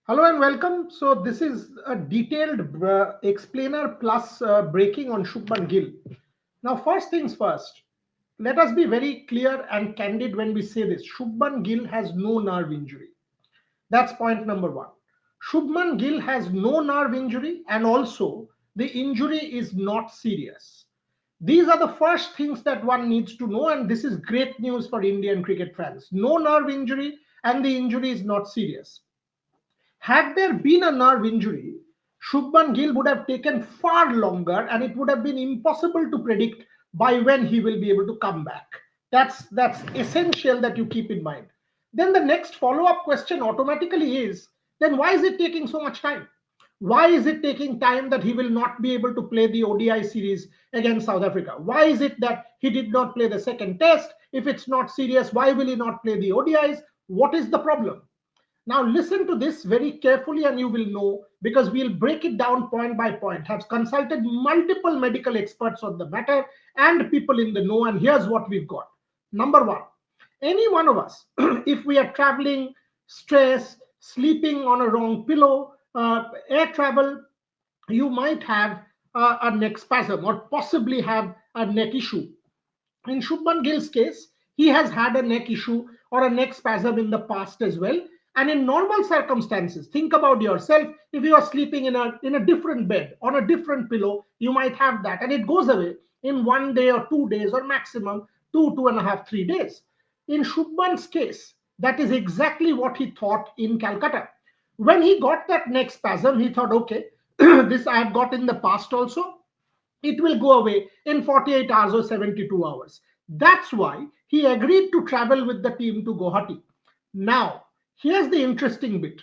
Hello and welcome. So this is a detailed explainer plus breaking on Shubman Gill. Now, first things first, let us be very clear and candid when we say this. Shubman Gill has no nerve injury. That's point number one. Shubman Gill has no nerve injury, and also the injury is not serious. These are the first things that one needs to know, and this is great news for Indian cricket fans. No nerve injury, and the injury is not serious. Had there been a nerve injury, Shubman Gill would have taken far longer and it would have been impossible to predict by when he will be able to come back. That's essential that you keep in mind. Then the next follow-up question automatically is, then why is it taking so much time? Why is it taking time that he will not be able to play the ODI series against South Africa? Why is it that he did not play the second test? If it's not serious, why will he not play the ODIs? What is the problem? Now, listen to this very carefully, and you will know because we'll break it down point by point. Have consulted multiple medical experts on the matter and people in the know, and here's what we've got. Number one, any one of us, if we are traveling, stress, sleeping on a wrong pillow, air travel, you might have a neck spasm or possibly have a neck issue. In Shubman Gill's case, he has had a neck issue or a neck spasm in the past as well. And in normal circumstances, think about yourself. If you are sleeping in a different bed, on a different pillow, you might have that. And it goes away in 1 day or 2 days or maximum 2.5, 3 days. In Shubman's case, that is exactly what he thought in Calcutta. When he got that neck spasm, he thought, okay, this I have got in the past also, it will go away in 48 hours or 72 hours. That's why he agreed to travel with the team to Guwahati. Now, here's the interesting bit.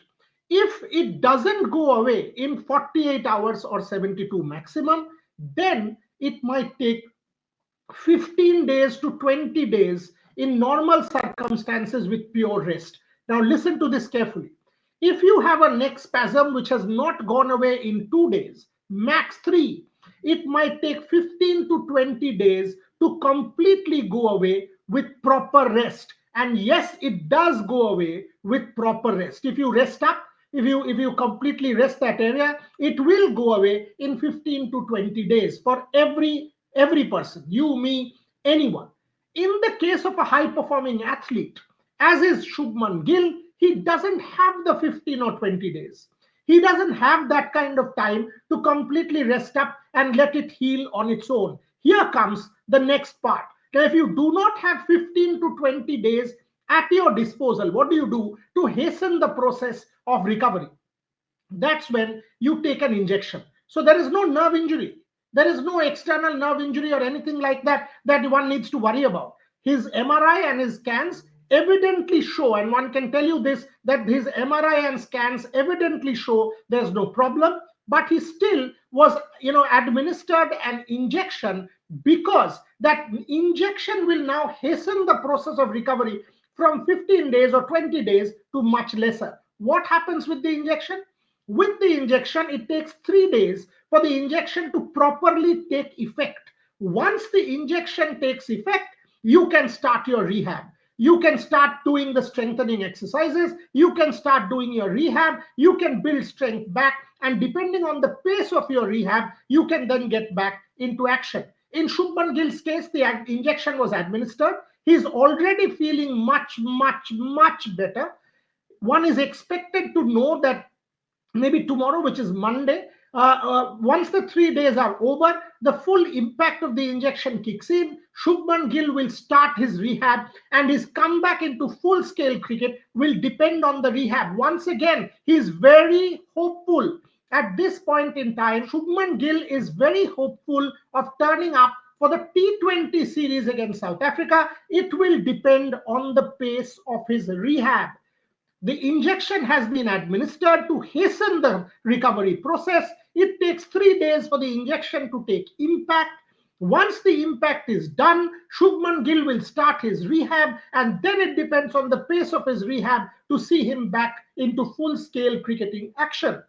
If it doesn't go away in 48 hours or 72 maximum, then it might take 15 days to 20 days in normal circumstances with pure rest. Now, listen to this carefully. If you have a neck spasm which has not gone away in 2 days, max 3, it might take 15 to 20 days to completely go away with proper rest. And yes, it does go away with proper rest. If you rest up, if you completely rest that area, it will go away in 15 to 20 days for every person, you, me, anyone. In the case of a high performing athlete, as is Shubman Gill, he doesn't have the 15 or 20 days. He doesn't have that kind of time to completely rest up and let it heal on its own. Here comes the next part. Now, if you do not have 15 to 20 days at your disposal, what do you do to hasten the process of recovery? That's when you take an injection. So there is no nerve injury. There is no external nerve injury or anything like that that one needs to worry about. His MRI and his scans evidently show, and one can tell you this, that his MRI and scans evidently show there's no problem, but he still was, administered an injection because that injection will now hasten the process of recovery from 15 days or 20 days to much lesser. What happens with the injection? With the injection, it takes 3 days for the injection to properly take effect. Once the injection takes effect, you can start your rehab. You can start doing the strengthening exercises. You can start doing your rehab. You can build strength back. And depending on the pace of your rehab, you can then get back into action. In Shubman Gill's case, the injection was administered. He's already feeling much, much, much better. One is expected to know that maybe tomorrow, which is Monday, once the 3 days are over, the full impact of the injection kicks in. Shubman Gill will start his rehab, and his comeback into full-scale cricket will depend on the rehab. Once again, he is very hopeful. At this point in time, Shubman Gill is very hopeful of turning up for the T20 series against South Africa. It will depend on the pace of his rehab. The injection has been administered to hasten the recovery process. It takes 3 days for the injection to take impact. Once the impact is done, Shubman Gill will start his rehab, and then it depends on the pace of his rehab to see him back into full-scale cricketing action.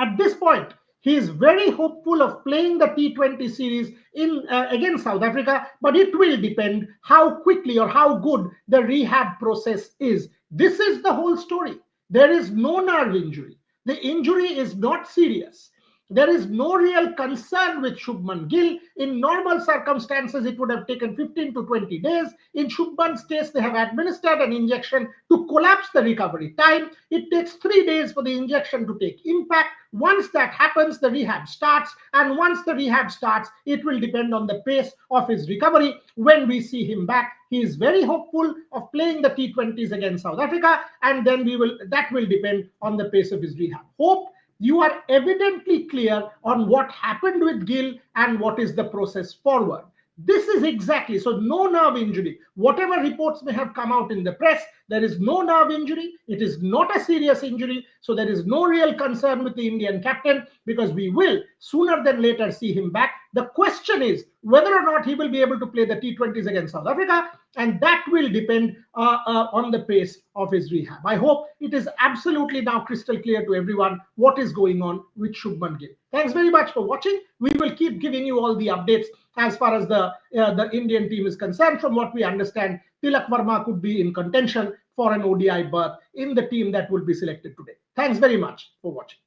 At this point, he is very hopeful of playing the T20 series against South Africa, but it will depend how quickly or how good the rehab process is. This is the whole story. There is no nerve injury. The injury is not serious. There is no real concern with Shubman Gill. In normal circumstances, it would have taken 15 to 20 days. In Shubman's case, they have administered an injection to collapse the recovery time. It takes 3 days for the injection to take impact. Once that happens, the rehab starts. And once the rehab starts, it will depend on the pace of his recovery. When we see him back, he is very hopeful of playing the T20s against South Africa. And then that will depend on the pace of his rehab. Hope you are evidently clear on what happened with Gill and what is the process forward. This is exactly, so no nerve injury. Whatever reports may have come out in the press, there is no nerve injury. It is not a serious injury. So there is no real concern with the Indian captain, because we will sooner than later see him back. The question is whether or not he will be able to play the T20s against South Africa, and that will depend on the pace of his rehab. I hope it is absolutely now crystal clear to everyone what is going on with Shubman Gill. Thanks very much for watching. We will keep giving you all the updates as far as the Indian team is concerned. From what we understand, Tilak Verma could be in contention for an ODI berth in the team that will be selected today. Thanks very much for watching.